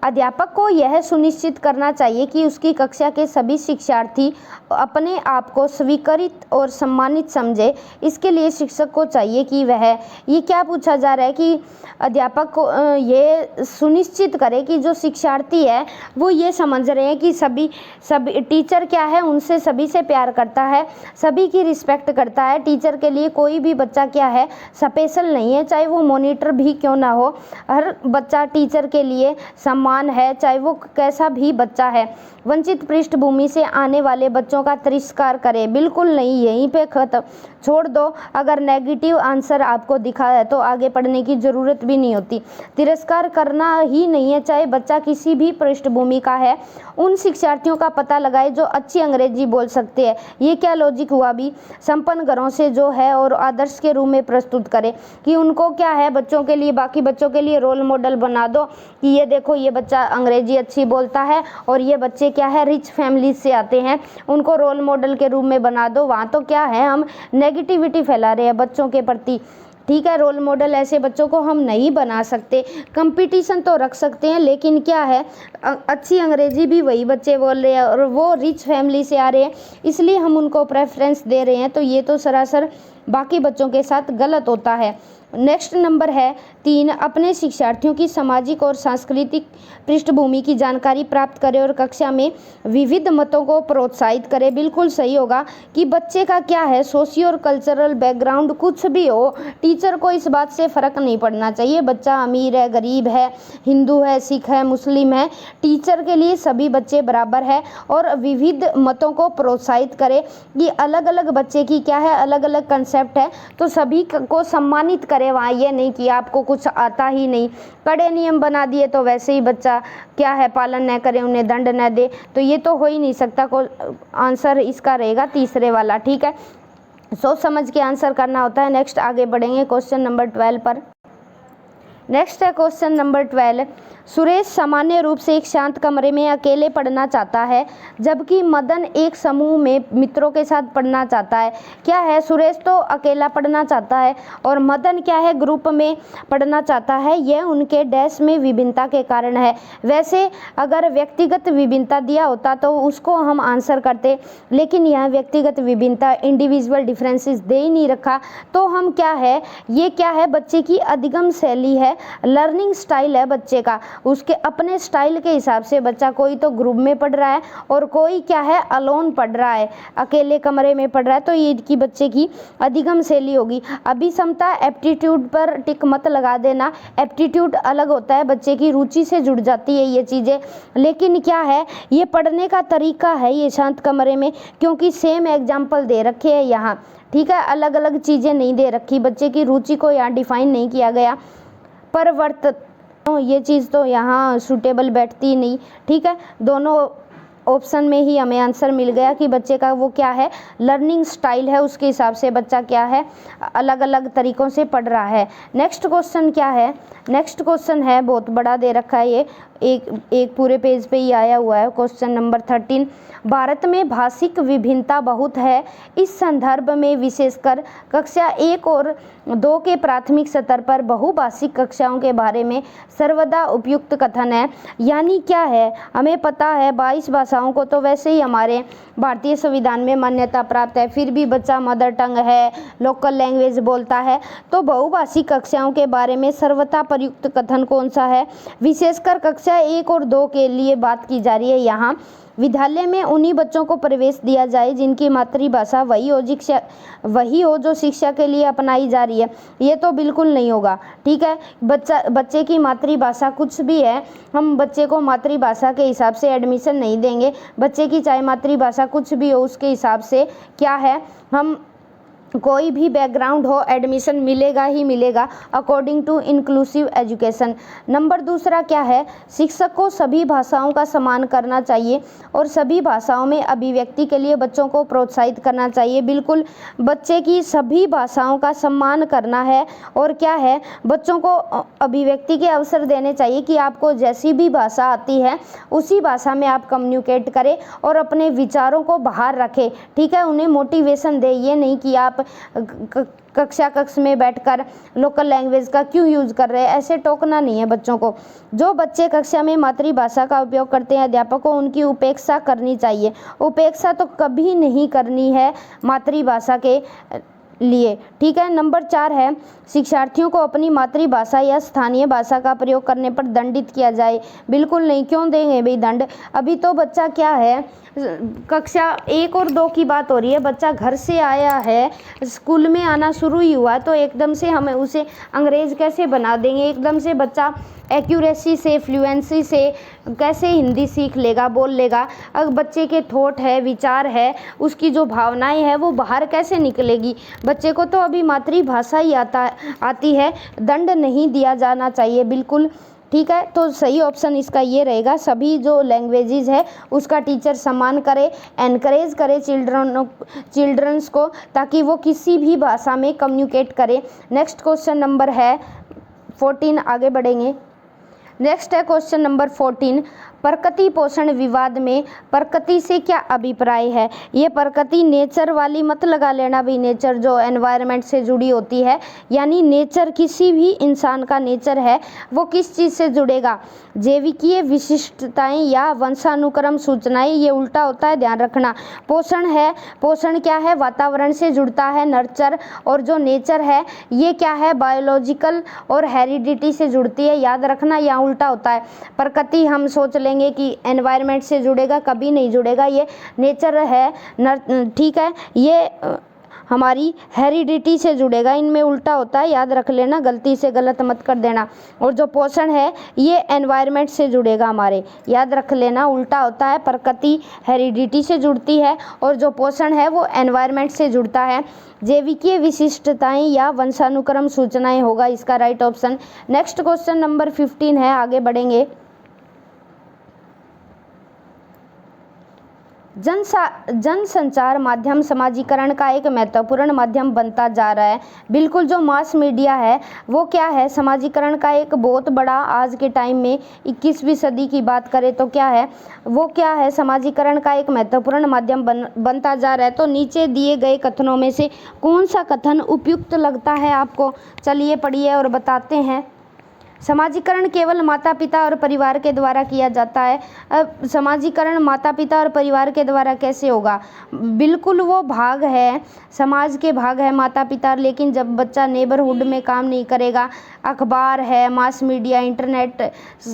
अध्यापक को यह सुनिश्चित करना चाहिए कि उसकी कक्षा के सभी शिक्षार्थी अपने आप को स्वीकृत और सम्मानित समझे। इसके लिए शिक्षक को चाहिए कि वह, ये क्या पूछा जा रहा है कि अध्यापक को ये सुनिश्चित करे कि जो शिक्षार्थी है वो ये समझ रहे हैं कि सभी टीचर क्या है उनसे सभी से प्यार करता है, सभी की रिस्पेक्ट करता है। टीचर के लिए कोई भी बच्चा क्या है स्पेशल नहीं है, चाहे वो मॉनिटर भी क्यों ना हो, हर बच्चा टीचर के लिए सम्मान है, चाहे वो कैसा भी बच्चा है। वंचित पृष्ठभूमि से आने वाले बच्चों का तिरस्कार करें, बिल्कुल नहीं, यहीं पे खत्म, छोड़ दो। अगर नेगेटिव आंसर आपको दिखा है तो आगे पढ़ने की ज़रूरत भी नहीं होती। तिरस्कार करना ही नहीं है, चाहे बच्चा किसी भी पृष्ठभूमि का है, उन शिक्षार्थियों का पता लगाए जो अच्छी अंग्रेजी बोल सकते हैं। ये क्या लॉजिक हुआ भी, संपन्न घरों से जो है और आदर्श के रूप में प्रस्तुत करें कि उनको क्या है बच्चों के लिए, बाकी बच्चों के लिए रोल मॉडल बना दो कि ये देखो ये बच्चा अंग्रेजी अच्छी बोलता है और ये बच्चे क्या है रिच फैमिली से आते हैं, उनको रोल मॉडल के रूप में बना दो। वहाँ तो क्या है हम नेगेटिविटी फैला रहे हैं बच्चों के प्रति। ठीक है, रोल मॉडल ऐसे बच्चों को हम नहीं बना सकते। कंपटीशन तो रख सकते हैं, लेकिन क्या है अच्छी अंग्रेजी भी वही बच्चे बोल रहे हैं और वो रिच फैमिली से आ रहे हैं, इसलिए हम उनको प्रेफरेंस दे रहे हैं, तो ये तो सरासर बाकी बच्चों के साथ गलत होता है। नेक्स्ट नंबर है 3, अपने शिक्षार्थियों की सामाजिक और सांस्कृतिक पृष्ठभूमि की जानकारी प्राप्त करें और कक्षा में विविध मतों को प्रोत्साहित करें। बिल्कुल सही होगा कि बच्चे का क्या है सोशियो और कल्चरल बैकग्राउंड कुछ भी हो, टीचर को इस बात से फ़र्क नहीं पड़ना चाहिए, बच्चा अमीर है, गरीब है, हिंदू है, सिख है, मुस्लिम है, टीचर के लिए सभी बच्चे बराबर है। और विविध मतों को प्रोत्साहित करें कि अलग अलग बच्चे की क्या है अलग अलग कंसेप्ट है, तो सभी को सम्मानित करें। वहाँ ये नहीं कि आपको कुछ आता ही नहीं, कड़े नियम बना दिए तो वैसे ही बच्चा क्या है पालन न करे, उन्हें दंड न दे, तो ये तो हो ही नहीं सकता। को आंसर इसका रहेगा तीसरे वाला। ठीक है, सोच समझ के आंसर करना होता है। नेक्स्ट आगे बढ़ेंगे क्वेश्चन नंबर 12 पर। नेक्स्ट है क्वेश्चन नंबर 12, सुरेश सामान्य रूप से एक शांत कमरे में अकेले पढ़ना चाहता है, जबकि मदन एक समूह में मित्रों के साथ पढ़ना चाहता है। क्या है, सुरेश तो अकेला पढ़ना चाहता है और मदन क्या है ग्रुप में पढ़ना चाहता है। यह उनके डैश में विभिन्नता के कारण है। वैसे अगर व्यक्तिगत विभिन्नता दिया होता तो उसको हम आंसर करते, लेकिन यहाँ व्यक्तिगत विभिन्नता इंडिविजुअल डिफरेंसेस दे ही नहीं रखा, तो हम क्या है ये क्या है बच्चे की अधिगम शैली है, लर्निंग स्टाइल है बच्चे का, उसके अपने स्टाइल के हिसाब से बच्चा कोई तो ग्रुप में पढ़ रहा है और कोई क्या है अलोन पढ़ रहा है, अकेले कमरे में पढ़ रहा है, तो ये की बच्चे की अधिगम शैली होगी। अभिक्षमता एप्टीट्यूड पर टिक मत लगा देना, एप्टीट्यूड अलग होता है, बच्चे की रुचि से जुड़ जाती है ये चीज़ें, लेकिन क्या है ये पढ़ने का तरीका है ये शांत कमरे में, क्योंकि सेम एग्जाम्पल दे रखे हैं यहाँ। ठीक है, अलग अलग चीज़ें नहीं दे रखी, बच्चे की रुचि को यहाँ डिफाइन नहीं किया गया। परिवर्तन ये चीज़ तो यहाँ सूटेबल बैठती नहीं। ठीक है, दोनों ऑप्शन में ही हमें आंसर मिल गया कि बच्चे का वो क्या है लर्निंग स्टाइल है, उसके हिसाब से बच्चा क्या है अलग अलग तरीक़ों से पढ़ रहा है। नेक्स्ट क्वेश्चन क्या है, नेक्स्ट क्वेश्चन है बहुत बड़ा दे रखा है, ये एक पूरे पेज पे ही आया हुआ है। क्वेश्चन नंबर 13, भारत में भाषिक विभिन्नता बहुत है, इस संदर्भ में विशेषकर कक्षा 1 और 2 के प्राथमिक स्तर पर बहुभाषिक कक्षाओं के बारे में सर्वदा उपयुक्त कथन है। यानी क्या है, हमें पता है 22 भाषाओं को तो वैसे ही हमारे भारतीय संविधान में मान्यता प्राप्त है, फिर भी बच्चा मदर टंग है, लोकल लैंग्वेज बोलता है, तो बहुभाषिक कक्षाओं के बारे में सर्वथा प्रयुक्त कथन कौन सा है। विशेषकर कक्षा 1 और 2 के लिए बात की जा रही है यहाँ। विद्यालय में उन्हीं बच्चों को प्रवेश दिया जाए जिनकी मातृभाषा वही हो जो शिक्षा के लिए अपनाई जा रही है। ये तो बिल्कुल नहीं होगा, ठीक है। बच्चे की मातृभाषा कुछ भी है, हम बच्चे को मातृभाषा के हिसाब से एडमिशन नहीं देंगे। बच्चे की चाहे मातृभाषा कुछ भी हो, उसके हिसाब से क्या है, हम कोई भी बैकग्राउंड हो एडमिशन मिलेगा ही मिलेगा according to inclusive education. Number दूसरा क्या है, शिक्षक को सभी भाषाओं का सम्मान करना चाहिए और सभी भाषाओं में अभिव्यक्ति के लिए बच्चों को प्रोत्साहित करना चाहिए। बिल्कुल बच्चे की सभी भाषाओं का सम्मान करना है और क्या है, बच्चों को अभिव्यक्ति के अवसर देने चाहिए कि आपको जैसी भी भाषा आती है उसी भाषा में आप कम्युनिकेट करें और अपने विचारों को बाहर रखें, ठीक है। उन्हें मोटिवेशन दे, ये नहीं कि आप कक्ष में बैठकर लोकल लैंग्वेज का क्यों यूज़ कर रहे हैं, ऐसे टोकना नहीं है बच्चों को। जो बच्चे कक्षा में मातृभाषा का उपयोग करते हैं अध्यापक को उनकी उपेक्षा करनी चाहिए। उपेक्षा तो कभी नहीं करनी है मातृभाषा के लिए, ठीक है। नंबर 4 है, शिक्षार्थियों को अपनी मातृभाषा या स्थानीय भाषा का प्रयोग करने पर दंडित किया जाए। बिल्कुल नहीं, क्यों देंगे भाई दंड। अभी तो बच्चा क्या है, कक्षा 1 और 2 की बात हो रही है, बच्चा घर से आया है, स्कूल में आना शुरू ही हुआ, तो एकदम से हमें उसे अंग्रेज़ कैसे बना देंगे। एकदम से बच्चा एक्यूरेसी से, फ्लुएंसी से कैसे हिंदी सीख लेगा, बोल लेगा। अगर बच्चे के थॉट है, विचार है, उसकी जो भावनाएं है वो बाहर कैसे निकलेगी। बच्चे को तो अभी मातृभाषा ही आती है, दंड नहीं दिया जाना चाहिए, बिल्कुल, ठीक है। तो सही ऑप्शन इसका ये रहेगा, सभी जो लैंग्वेजेस है उसका टीचर सम्मान करे, एनकरेज करे चिल्ड्रंस को, ताकि वो किसी भी भाषा में कम्युनिकेट करे। नेक्स्ट क्वेश्चन नंबर है 14, आगे बढ़ेंगे। नेक्स्ट है क्वेश्चन नंबर 14, प्रकृति पोषण विवाद में प्रकृति से क्या अभिप्राय है। ये प्रकृति नेचर वाली मत लगा लेना भाई, नेचर जो एनवायरनमेंट से जुड़ी होती है, यानी नेचर किसी भी इंसान का नेचर है वो किस चीज़ से जुड़ेगा, जैविकीय विशिष्टताएं या वंशानुक्रम सूचनाएं, ये उल्टा होता है, ध्यान रखना। पोषण है, पोषण क्या है, वातावरण से जुड़ता है, नर्चर, और जो नेचर है ये क्या है, बायोलॉजिकल और हेरिडिटी से जुड़ती है, याद रखना, यहाँ उल्टा होता है। प्रकृति हम सोच लेंगे कि एनवायरनमेंट से जुड़ेगा, कभी नहीं जुड़ेगा, ये नेचर है, ठीक है, ये हमारी हेरिडिटी से जुड़ेगा, इनमें उल्टा होता है, याद रख लेना, गलती से गलत मत कर देना। और जो पोषण है ये एनवायरनमेंट से जुड़ेगा हमारे, याद रख लेना, उल्टा होता है, प्रकृति हेरिडिटी से जुड़ती है और जो पोषण है वो एनवायरनमेंट से जुड़ता है। जैविकीय विशिष्टताएं या वंशानुक्रम सूचनाएं होगा इसका right option. Next question number 15 है, आगे बढ़ेंगे। जनसंचार माध्यम समाजीकरण का एक महत्वपूर्ण माध्यम बनता जा रहा है। बिल्कुल, जो मास मीडिया है वो क्या है, समाजीकरण का एक बहुत बड़ा, आज के टाइम में 21वीं सदी की बात करें तो क्या है, वो क्या है, समाजीकरण का एक महत्वपूर्ण माध्यम बनता जा रहा है। तो नीचे दिए गए कथनों में से कौन सा कथन उपयुक्त लगता है आपको, चलिए पढ़िए और बताते हैं। समाजीकरण केवल माता पिता और परिवार के द्वारा किया जाता है। अब समाजीकरण माता पिता और परिवार के द्वारा कैसे होगा, बिल्कुल वो भाग है, समाज के भाग है माता पिता, लेकिन जब बच्चा नेबरहुड में काम नहीं करेगा, अखबार है, मास मीडिया, इंटरनेट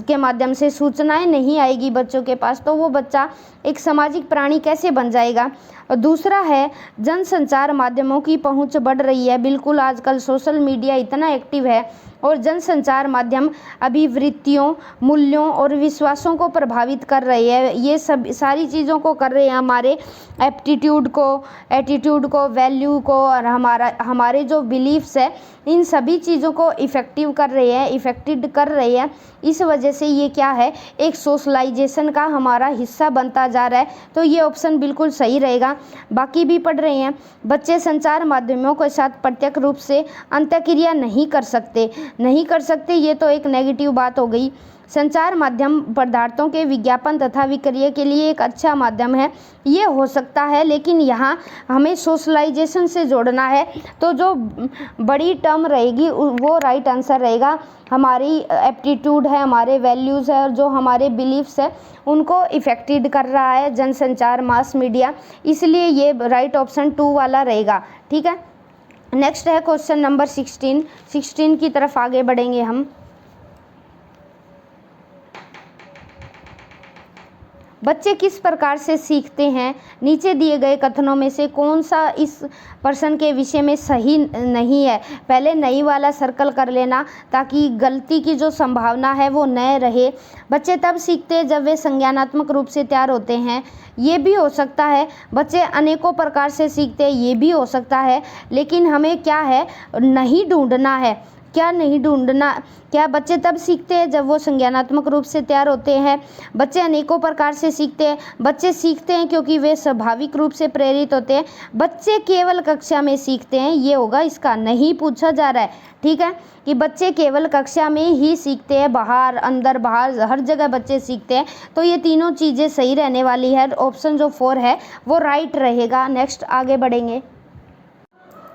के माध्यम से सूचनाएं नहीं आएगी बच्चों के पास, तो वो बच्चा एक सामाजिक प्राणी कैसे बन जाएगा। और दूसरा है, जनसंचार माध्यमों की पहुंच बढ़ रही है। बिल्कुल, आजकल सोशल मीडिया इतना एक्टिव है और जनसंचार माध्यम अभिवृत्तियों, मूल्यों और विश्वासों को प्रभावित कर रही है। ये सब सारी चीज़ों को कर रहे हैं, हमारे एप्टीट्यूड को, वैल्यू को, और हमारे जो बिलीफ्स है, इन सभी चीज़ों को इफेक्टिव कर रही है। इस वजह से ये क्या है, एक सोशलाइजेशन का हमारा हिस्सा बनता जा रहा है। तो ये ऑप्शन बिल्कुल सही रहेगा। बाकी भी पढ़ रहे हैं, बच्चे संचार माध्यमों के साथ प्रत्यक्ष रूप से अंतःक्रिया नहीं कर सकते, ये तो एक नेगेटिव बात हो गई। संचार माध्यम पदार्थों के विज्ञापन तथा विक्रय के लिए एक अच्छा माध्यम है, ये हो सकता है, लेकिन यहाँ हमें सोशलाइजेशन से जोड़ना है। तो जो बड़ी टर्म रहेगी वो राइट आंसर रहेगा। हमारी एप्टीट्यूड है, हमारे वैल्यूज़ है और जो हमारे बिलीफ्स है उनको इफेक्टेड कर रहा है जनसंचार, मास मीडिया, इसलिए ये राइट ऑप्शन 2 वाला रहेगा, ठीक है। नेक्स्ट है क्वेश्चन नंबर 16 की तरफ आगे बढ़ेंगे हम। बच्चे किस प्रकार से सीखते हैं? नीचे दिए गए कथनों में से कौन सा इस प्रश्न के विषय में सही नहीं है? पहले नहीं वाला सर्कल कर लेना ताकि गलती की जो संभावना है वो न रहे। बच्चे तब सीखते हैं जब वे संज्ञानात्मक रूप से तैयार होते हैं, ये भी हो सकता है। बच्चे अनेकों प्रकार से सीखते हैं, ये भी हो सकता है। लेकिन हमें क्या है, नहीं ढूंढना है। क्या नहीं ढूंढना? क्या बच्चे तब सीखते हैं जब वो संज्ञानात्मक रूप से तैयार होते हैं? बच्चे अनेकों प्रकार से सीखते हैं। बच्चे सीखते हैं क्योंकि वे स्वाभाविक रूप से प्रेरित होते हैं। बच्चे केवल कक्षा में सीखते हैं, ये होगा इसका। नहीं पूछा जा रहा है, ठीक है, कि बच्चे केवल कक्षा में ही सीखते हैं, बाहर अंदर बाहर हर जगह बच्चे सीखते हैं। तो ये तीनों चीज़ें सही रहने वाली है। ऑप्शन जो 4 है वो राइट रहेगा। नेक्स्ट आगे बढ़ेंगे।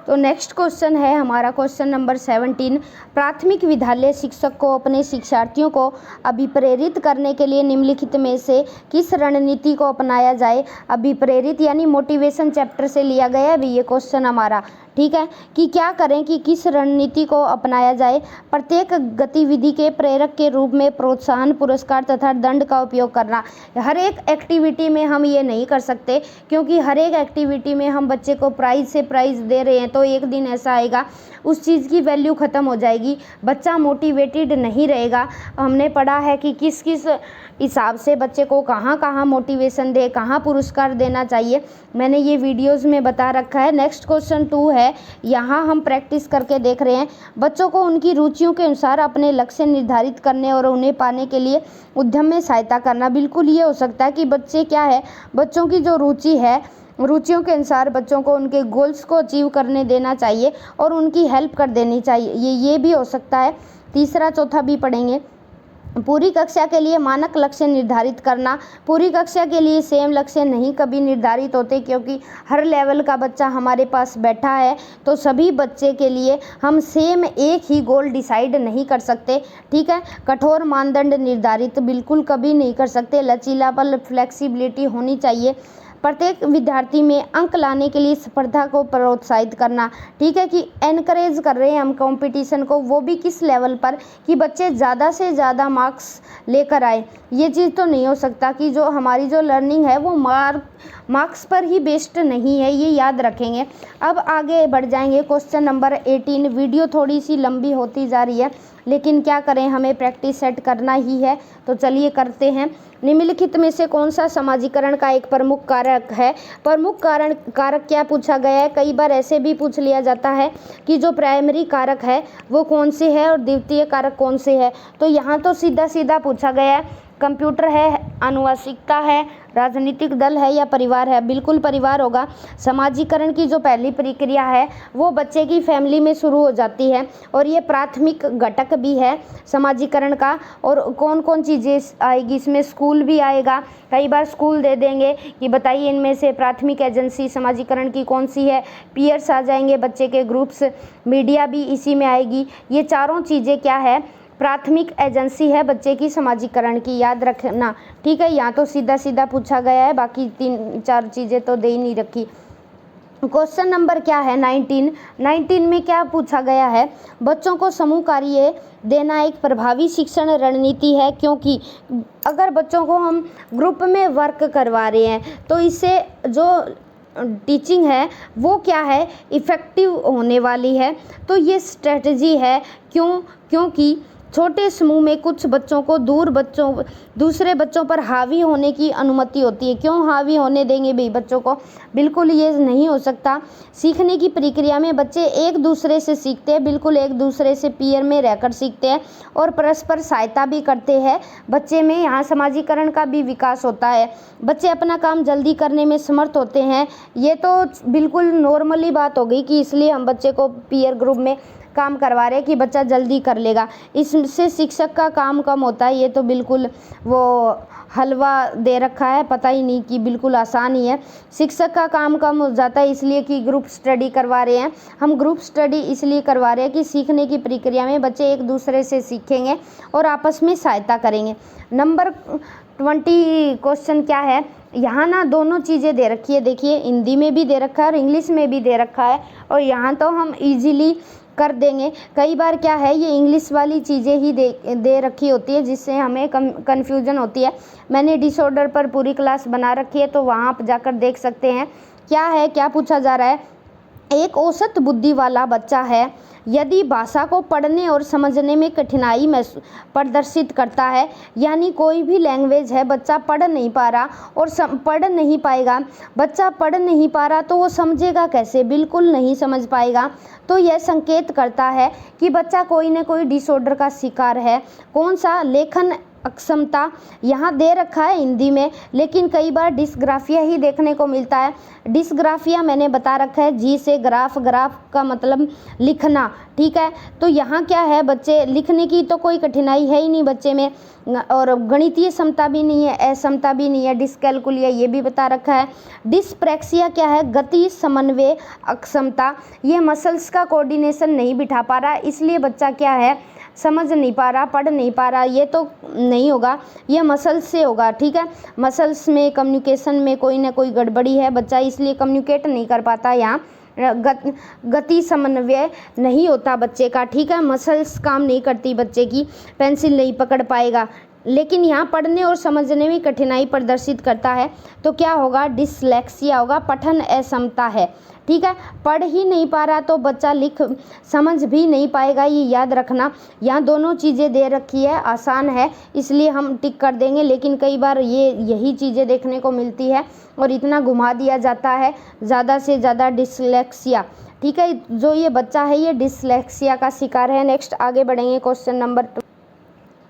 तो नेक्स्ट क्वेश्चन है हमारा क्वेश्चन नंबर 17। प्राथमिक विद्यालय शिक्षक को अपने शिक्षार्थियों को अभिप्रेरित करने के लिए निम्नलिखित में से किस रणनीति को अपनाया जाए? अभिप्रेरित यानी मोटिवेशन चैप्टर से लिया गया है ये क्वेश्चन हमारा, ठीक है, कि क्या करें कि किस रणनीति को अपनाया जाए? प्रत्येक गतिविधि के प्रेरक के रूप में प्रोत्साहन, पुरस्कार तथा दंड का उपयोग करना। हर एक एक्टिविटी में हम ये नहीं कर सकते, क्योंकि हर एक एक्टिविटी में हम बच्चे को प्राइज़ से प्राइज़ दे रहे हैं तो एक दिन ऐसा आएगा उस चीज़ की वैल्यू ख़त्म हो जाएगी, बच्चा मोटिवेटेड नहीं रहेगा। हमने पढ़ा है कि किस किस हिसाब से बच्चे को कहाँ कहाँ मोटिवेशन दे, कहाँ पुरस्कार देना चाहिए, मैंने ये वीडियोस में बता रखा है। नेक्स्ट क्वेश्चन 2 है, यहाँ हम प्रैक्टिस करके देख रहे हैं। बच्चों को उनकी रुचियों के अनुसार अपने लक्ष्य निर्धारित करने और उन्हें पाने के लिए उद्यम में सहायता करना। बिल्कुल ये हो सकता है कि बच्चे क्या है, बच्चों की जो रुचि है, रुचियों के अनुसार बच्चों को उनके गोल्स को अचीव करने देना चाहिए और उनकी हेल्प कर देनी चाहिए, ये भी हो सकता है। तीसरा चौथा भी पढ़ेंगे। पूरी कक्षा के लिए मानक लक्ष्य निर्धारित करना। पूरी कक्षा के लिए सेम लक्ष्य नहीं कभी निर्धारित होते, क्योंकि हर लेवल का बच्चा हमारे पास बैठा है, तो सभी बच्चे के लिए हम सेम एक ही गोल डिसाइड नहीं कर सकते, ठीक है। कठोर मानदंड निर्धारित बिल्कुल कभी नहीं कर सकते। लचीलापन, फ्लेक्सिबिलिटी होनी चाहिए। प्रत्येक विद्यार्थी में अंक लाने के लिए स्पर्धा को प्रोत्साहित करना, ठीक है, कि एनकरेज कर रहे हैं हम कंपटीशन को, वो भी किस लेवल पर, कि बच्चे ज़्यादा से ज़्यादा मार्क्स लेकर आए। ये चीज़ तो नहीं हो सकता कि जो हमारी जो लर्निंग है वो मार्क्स पर ही बेस्ड नहीं है, ये याद रखेंगे। अब आगे बढ़ जाएंगे। Question number 18। वीडियो थोड़ी सी लंबी होती जा रही है, लेकिन क्या करें, हमें प्रैक्टिस सेट करना ही है, तो चलिए करते हैं। निम्नलिखित में से कौन सा समाजीकरण का एक प्रमुख कारक है? प्रमुख कारक क्या पूछा गया है? कई बार ऐसे भी पूछ लिया जाता है कि जो प्राइमरी कारक है वो कौन से है और द्वितीय कारक कौन से है। तो यहाँ तो सीधा सीधा पूछा गया है, कंप्यूटर है, आनुवंशिकता है, राजनीतिक दल है या परिवार है? बिल्कुल परिवार होगा। समाजीकरण की जो पहली प्रक्रिया है वो बच्चे की फैमिली में शुरू हो जाती है और ये प्राथमिक घटक भी है समाजीकरण का। और कौन कौन चीज़ें आएगी इसमें? स्कूल भी आएगा। कई बार स्कूल दे देंगे कि बताइए इनमें से प्राथमिक एजेंसी समाजीकरण की कौन सी है। पीयर्स आ जाएंगे, बच्चे के ग्रुप्स, मीडिया भी इसी में आएगी। ये चारों चीज़ें क्या है? प्राथमिक एजेंसी है बच्चे की समाजीकरण की, याद रखना, ठीक है। यहाँ तो सीधा सीधा पूछा गया है, बाकी 3-4 चीज़ें तो दे ही नहीं रखी। क्वेश्चन नंबर क्या है? 19 में क्या पूछा गया है? बच्चों को समूह कार्य देना एक प्रभावी शिक्षण रणनीति है, क्योंकि अगर बच्चों को हम ग्रुप में वर्क करवा रहे हैं तो इससे जो टीचिंग है वो क्या है, इफ़ेक्टिव होने वाली है। तो ये स्ट्रेटजी है। क्योंकि छोटे समूह में कुछ बच्चों को दूसरे बच्चों पर हावी होने की अनुमति होती है। क्यों हावी होने देंगे भाई बच्चों को? बिल्कुल ये नहीं हो सकता। सीखने की प्रक्रिया में बच्चे एक दूसरे से सीखते हैं, बिल्कुल एक दूसरे से पीयर में रहकर सीखते हैं और परस्पर सहायता भी करते हैं। बच्चे में यहाँ समाजीकरण का भी विकास होता है। बच्चे अपना काम जल्दी करने में समर्थ होते हैं। ये तो बिल्कुल नॉर्मली बात हो गई कि इसलिए हम बच्चे को पीयर ग्रुप में काम करवा रहे हैं कि बच्चा जल्दी कर लेगा। इससे शिक्षक का काम कम होता है। ये तो बिल्कुल वो हलवा दे रखा है, पता ही नहीं कि बिल्कुल आसान ही है। शिक्षक का काम कम हो जाता है इसलिए कि ग्रुप स्टडी करवा रहे हैं। हम ग्रुप स्टडी इसलिए करवा रहे हैं कि सीखने की प्रक्रिया में बच्चे एक दूसरे से सीखेंगे और आपस में सहायता करेंगे। नंबर 20 क्वेश्चन क्या है? यहाँ ना दोनों चीज़ें दे रखी है, देखिए हिंदी में भी दे रखा है और इंग्लिश में भी दे रखा है। और यहाँ तो हम इजीली कर देंगे। कई बार क्या है, ये इंग्लिश वाली चीज़ें ही दे रखी होती है जिससे हमें कन्फ्यूज़न होती है। मैंने डिसऑर्डर पर पूरी क्लास बना रखी है, तो वहाँ आप जाकर देख सकते हैं। क्या है, क्या पूछा जा रहा है, एक औसत बुद्धि वाला बच्चा है, यदि भाषा को पढ़ने और समझने में कठिनाई प्रदर्शित करता है, यानी कोई भी लैंग्वेज है, बच्चा पढ़ नहीं पा रहा और पढ़ नहीं पाएगा, बच्चा पढ़ नहीं पा रहा तो वो समझेगा कैसे, बिल्कुल नहीं समझ पाएगा। तो यह संकेत करता है कि बच्चा कोई न कोई डिसऑर्डर का शिकार है। कौन सा, लेखन अक्षमता यहाँ दे रखा है हिंदी में, लेकिन कई बार डिस्ग्राफिया ही देखने को मिलता है। डिस्ग्राफिया मैंने बता रखा है, जी से ग्राफ, ग्राफ का मतलब लिखना, ठीक है। तो यहाँ क्या है, बच्चे लिखने की तो कोई कठिनाई है ही नहीं बच्चे में, और गणितीय क्षमता भी नहीं है, असमता भी नहीं है, डिस्कैलकुलिया ये भी बता रखा है। डिस्प्रैक्सिया क्या है, गति समन्वय अक्षमता, ये मसल्स का कोऑर्डिनेशन नहीं बिठा पा रहा, इसलिए बच्चा क्या है, समझ नहीं पा रहा, पढ़ नहीं पा रहा। ये तो नहीं होगा, ये मसल्स से होगा, ठीक है। मसल्स में कम्युनिकेशन में कोई ना कोई गड़बड़ी है, बच्चा इसलिए कम्युनिकेट नहीं कर पाता, यहाँ गति समन्वय नहीं होता बच्चे का, ठीक है। मसल्स काम नहीं करती बच्चे की, पेंसिल नहीं पकड़ पाएगा, लेकिन यहाँ पढ़ने और समझने में कठिनाई प्रदर्शित करता है। तो क्या होगा, डिसलेक्सिया होगा, पठन असमता है, ठीक है। पढ़ ही नहीं पा रहा तो बच्चा लिख समझ भी नहीं पाएगा, ये याद रखना। यहाँ दोनों चीज़ें दे रखी है, आसान है इसलिए हम टिक कर देंगे, लेकिन कई बार यही चीज़ें देखने को मिलती है और इतना घुमा दिया जाता है, ज़्यादा से ज़्यादा डिसलेक्सिया, ठीक है। जो ये बच्चा है ये डिसलेक्सिया का शिकार है। नेक्स्ट आगे बढ़ेंगे, क्वेश्चन नंबर 2।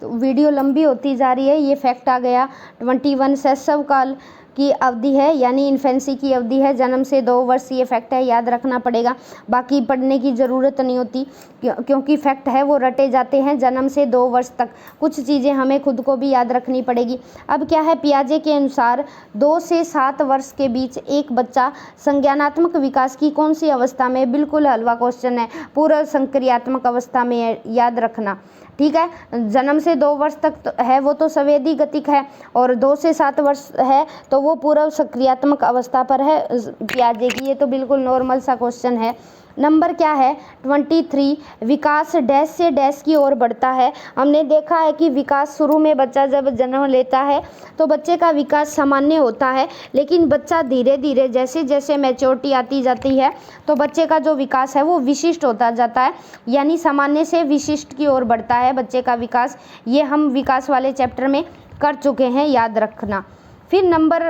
तो वीडियो लंबी होती जा रही है। ये फैक्ट आ गया 21 शैशव काल की अवधि है, यानी इन्फेंसी की अवधि है, जन्म से 2 वर्ष, ये फैक्ट है, याद रखना पड़ेगा। बाकी पढ़ने की ज़रूरत नहीं होती क्योंकि फैक्ट है वो रटे जाते हैं जन्म से 2 वर्ष तक। कुछ चीज़ें हमें खुद को भी याद रखनी पड़ेगी। अब क्या है, पियाजे के अनुसार 2 से 7 वर्ष के बीच एक बच्चा संज्ञानात्मक विकास की कौन सी अवस्था में, बिल्कुल हलवा क्वेश्चन है, पूर्व संक्रियात्मक अवस्था में, याद रखना, ठीक है। जन्म से 2 वर्ष तक तो है वो तो संवेदी गतिक है, और 2 से 7 वर्ष है तो वो पूर्व सक्रियात्मक अवस्था पर है पियाजे की। ये तो बिल्कुल नॉर्मल सा क्वेश्चन है। नंबर क्या है 23, विकास डैश से डैश की ओर बढ़ता है। हमने देखा है कि विकास शुरू में बच्चा जब जन्म लेता है तो बच्चे का विकास सामान्य होता है, लेकिन बच्चा धीरे धीरे जैसे जैसे मैच्योरिटी आती जाती है तो बच्चे का जो विकास है वो विशिष्ट होता जाता है, यानी सामान्य से विशिष्ट की ओर बढ़ता है बच्चे का विकास। ये हम विकास वाले चैप्टर में कर चुके हैं, याद रखना। फिर नंबर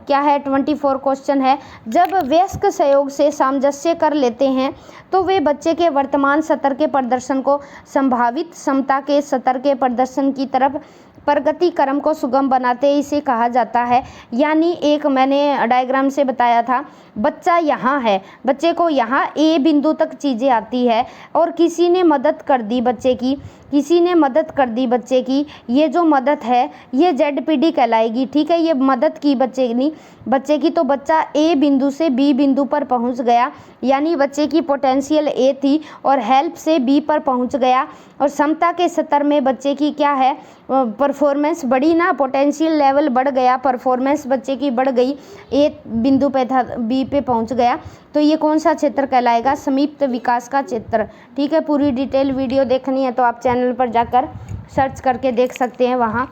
क्या है 24 क्वेश्चन है, जब वयस्क सहयोग से सामंजस्य कर लेते हैं तो वे बच्चे के वर्तमान स्तर के प्रदर्शन को संभावित क्षमता के स्तर के प्रदर्शन की तरफ प्रगति क्रम को सुगम बनाते, इसे कहा जाता है। यानी एक मैंने डायग्राम से बताया था, बच्चा यहाँ है, बच्चे को यहाँ ए बिंदु तक चीज़ें आती है और किसी ने मदद कर दी बच्चे की, किसी ने मदद कर दी बच्चे की, ये जो मदद है ये ZPD कहलाएगी, ठीक है। ये मदद की बच्चे की तो बच्चा ए बिंदु से बी बिंदु पर पहुंच गया, यानी बच्चे की पोटेंशियल ए थी और हेल्प से बी पर पहुंच गया, और क्षमता के स्तर में बच्चे की क्या है, परफॉर्मेंस बढ़ी ना, पोटेंशियल लेवल बढ़ गया, परफॉर्मेंस बच्चे की बढ़ गई, ए बिंदु पे था बी पे पहुंच गया। तो ये कौन सा क्षेत्र कहलाएगा, समीप्त विकास का क्षेत्र, ठीक है। पूरी डिटेल वीडियो देखनी है तो आप चैनल पर जाकर सर्च करके देख सकते हैं वहाँ।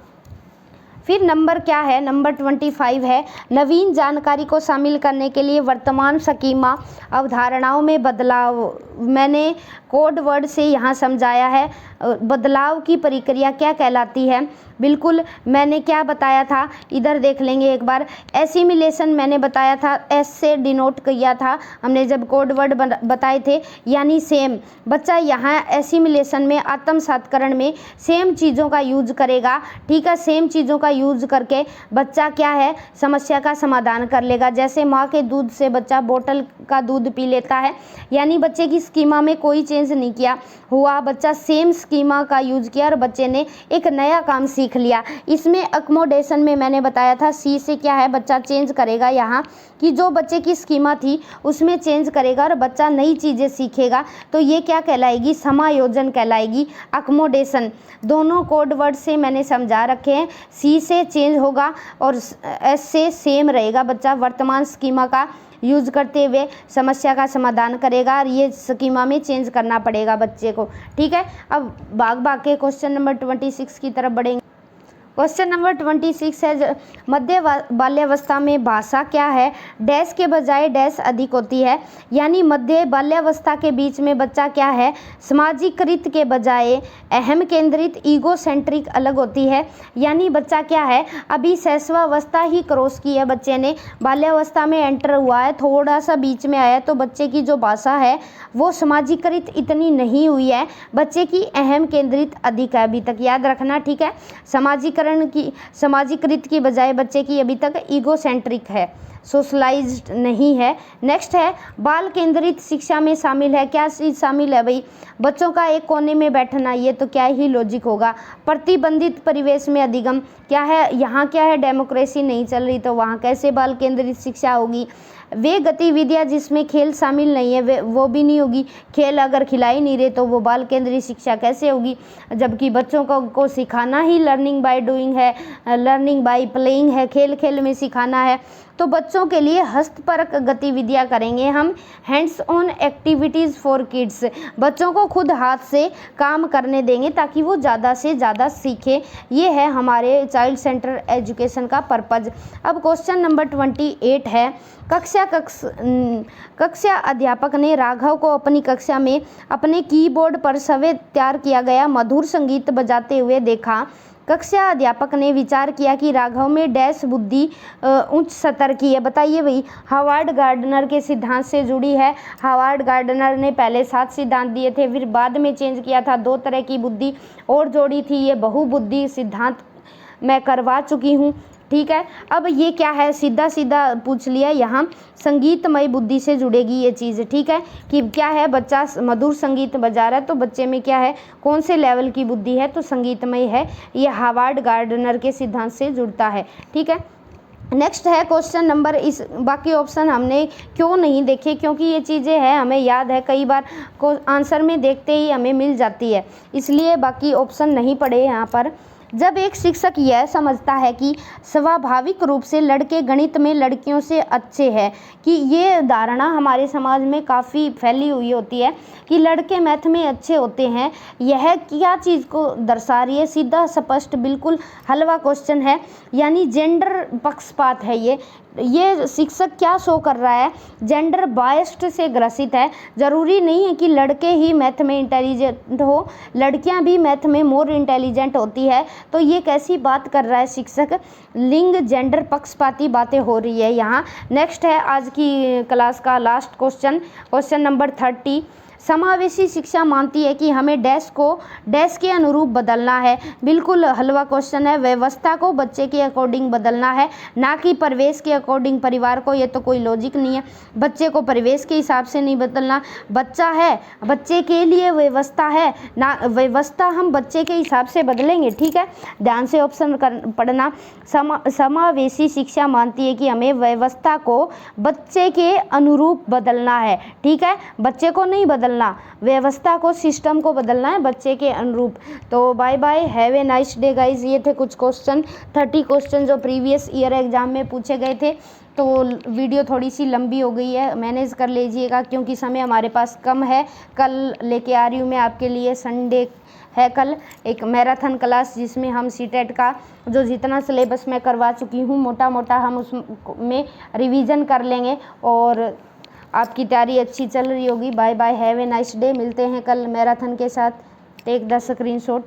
फिर नंबर क्या है, नंबर 25 है, नवीन जानकारी को शामिल करने के लिए वर्तमान स्कीमा अवधारणाओं में बदलाव। मैंने कोड वर्ड से यहाँ समझाया है बदलाव की प्रक्रिया क्या कहलाती है। बिल्कुल मैंने क्या बताया था, इधर देख लेंगे एक बार। एसिमिलेशन मैंने बताया था, एस से डिनोट किया था हमने जब कोड वर्ड बताए थे, यानी सेम। बच्चा यहाँ एसिमिलेशन में, आत्मसात्करण में सेम चीज़ों का यूज करेगा, ठीक है। सेम चीज़ों का यूज करके बच्चा क्या है, समस्या का समाधान कर लेगा। जैसे माँ के दूध से बच्चा बोतल का दूध पी लेता है, यानी बच्चे की स्कीमा में कोई चेंज नहीं किया हुआ, बच्चा सेम स्कीमा का यूज किया और बच्चे ने एक नया काम सीख लिया। इसमें अकोमोडेशन में मैंने बताया था, सी से क्या है, बच्चा चेंज करेगा यहाँ कि जो बच्चे की स्कीमा थी उसमें चेंज करेगा और बच्चा नई चीज़ें सीखेगा, तो ये क्या कहलाएगी, समायोजन कहलाएगी, अकोमोडेशन। दोनों कोड वर्ड से मैंने समझा रखे हैं, सी से चेंज होगा और एस से सेम रहेगा, बच्चा वर्तमान स्कीमा का यूज करते हुए समस्या का समाधान करेगा और ये स्कीमा में चेंज करना पड़ेगा बच्चे को। ठीक है, अब भाग भाग के क्वेश्चन नंबर 26 की तरफ बढ़ेंगे। क्वेश्चन नंबर 26 है, मध्य बाल्यावस्था में भाषा क्या है, डैश के बजाय डैश अधिक होती है। यानी मध्य बाल्यावस्था के बीच में बच्चा क्या है, सामाजिकृत के बजाय अहम केंद्रित ईगो सेंट्रिक अलग होती है। यानी बच्चा क्या है, अभी शैशवावस्था ही क्रॉस की है बच्चे ने, बाल्यावस्था में एंटर हुआ है, थोड़ा सा बीच में आया, तो बच्चे की जो भाषा है वो सामाजिकृत इतनी नहीं हुई है, बच्चे की अहम केंद्रित अधिक है अभी तक, याद रखना। ठीक है, सामाजिकृत की बजाय बच्चे की अभी तक ईगोसेंट्रिक है, सोशलाइज्ड नहीं है। नेक्स्ट है, बाल केंद्रित शिक्षा में शामिल है। क्या चीज़ शामिल है भाई, बच्चों का एक कोने में बैठना, ये तो क्या ही लॉजिक होगा। प्रतिबंधित परिवेश में अधिगम, क्या है यहाँ, क्या है, डेमोक्रेसी नहीं चल रही, तो वहाँ कैसे बाल केंद्रित शिक्षा होगी। वे गतिविधियाँ जिसमें खेल शामिल नहीं है वो भी नहीं होगी, खेल अगर खिला ही नहीं रहे तो वो बाल केंद्रित शिक्षा कैसे होगी, जबकि बच्चों को सिखाना ही लर्निंग बाय डूइंग है, लर्निंग बाय प्लेइंग है, खेल खेल में सिखाना है। तो बच्चों के लिए हस्तपरक गतिविधियाँ करेंगे हम, hands on activities for kids, बच्चों को खुद हाथ से काम करने देंगे ताकि वो ज़्यादा से ज़्यादा सीखें। ये है हमारे चाइल्ड सेंटर एजुकेशन का पर्पज़। अब क्वेश्चन नंबर 28 है, कक्षा अध्यापक ने राघव को अपनी कक्षा में अपने कीबोर्ड पर स्वयं तैयार किया गया मधुर संगीत बजाते हुए देखा। कक्षा अध्यापक ने विचार किया कि राघव में डैश बुद्धि उच्च स्तर की है। बताइए भाई, हार्वर्ड गार्डनर के सिद्धांत से जुड़ी है। हार्वर्ड गार्डनर ने पहले 7 सिद्धांत दिए थे, फिर बाद में चेंज किया था, 2 तरह की बुद्धि और जोड़ी थी। ये बहुबुद्धि सिद्धांत मैं करवा चुकी हूँ। ठीक है, अब ये क्या है, सीधा सीधा पूछ लिया, यहाँ संगीतमय बुद्धि से जुड़ेगी ये चीज़। ठीक है, कि क्या है, बच्चा मधुर संगीत बजा रहा है तो बच्चे में क्या है, कौन से लेवल की बुद्धि है, तो संगीतमय है। ये हार्वर्ड गार्डनर के सिद्धांत से जुड़ता है। ठीक है, नेक्स्ट है क्वेश्चन नंबर, इस बाकी ऑप्शन हमने क्यों नहीं देखे, क्योंकि ये चीज़ें हैं हमें याद है, कई बार को आंसर में देखते ही हमें मिल जाती है, इसलिए बाकी ऑप्शन नहीं पड़े यहाँ पर। जब एक शिक्षक यह समझता है कि स्वाभाविक रूप से लड़के गणित में लड़कियों से अच्छे हैं, कि ये धारणा हमारे समाज में काफ़ी फैली हुई होती है कि लड़के मैथ में अच्छे होते हैं, यह क्या चीज़ को दर्शा रही है, सीधा स्पष्ट बिल्कुल हलवा क्वेश्चन है, यानी जेंडर पक्षपात है। ये शिक्षक क्या शो कर रहा है, जेंडर बायस्ड से ग्रसित है। ज़रूरी नहीं है कि लड़के ही मैथ में इंटेलिजेंट हो, लड़कियां भी मैथ में मोर इंटेलिजेंट होती है। तो ये कैसी बात कर रहा है शिक्षक, लिंग जेंडर पक्षपाती बातें हो रही है यहाँ। नेक्स्ट है आज की क्लास का लास्ट क्वेश्चन, क्वेश्चन नंबर 30। समावेशी शिक्षा मानती है कि हमें डैश को डैश के अनुरूप बदलना है। बिल्कुल हलवा क्वेश्चन है, व्यवस्था को बच्चे के अकॉर्डिंग बदलना है, ना कि परिवेश के अकॉर्डिंग परिवार को। ये तो कोई लॉजिक नहीं है, बच्चे को परिवेश के हिसाब से नहीं बदलना, बच्चा है बच्चे के लिए व्यवस्था है ना, व्यवस्था हम बच्चे के हिसाब से बदलेंगे। ठीक है, ध्यान से ऑप्शन पढ़ना। समावेशी शिक्षा मानती है कि हमें व्यवस्था को बच्चे के अनुरूप बदलना है। ठीक है, बच्चे को नहीं बदलना, व्यवस्था को, सिस्टम को बदलना है बच्चे के अनुरूप। तो bye bye, have a nice day guys. ये थे कुछ क्वेश्चन, 30 क्वेश्चन जो प्रीवियस ईयर एग्जाम में पूछे गए थे। तो वीडियो थोड़ी सी लंबी हो गई है, मैनेज कर लीजिएगा क्योंकि समय हमारे पास कम है। कल लेके आ रही हूँ मैं आपके लिए, संडे है कल, एक मैराथन क्लास जिसमें हम सीटेट का जो जितना सिलेबस मैं करवा चुकी हूँ मोटा मोटा हम उसमें रिवीजन कर लेंगे और आपकी तैयारी अच्छी चल रही होगी। Bye bye, have a nice day. मिलते हैं कल मैराथन के साथ। Take the screenshot.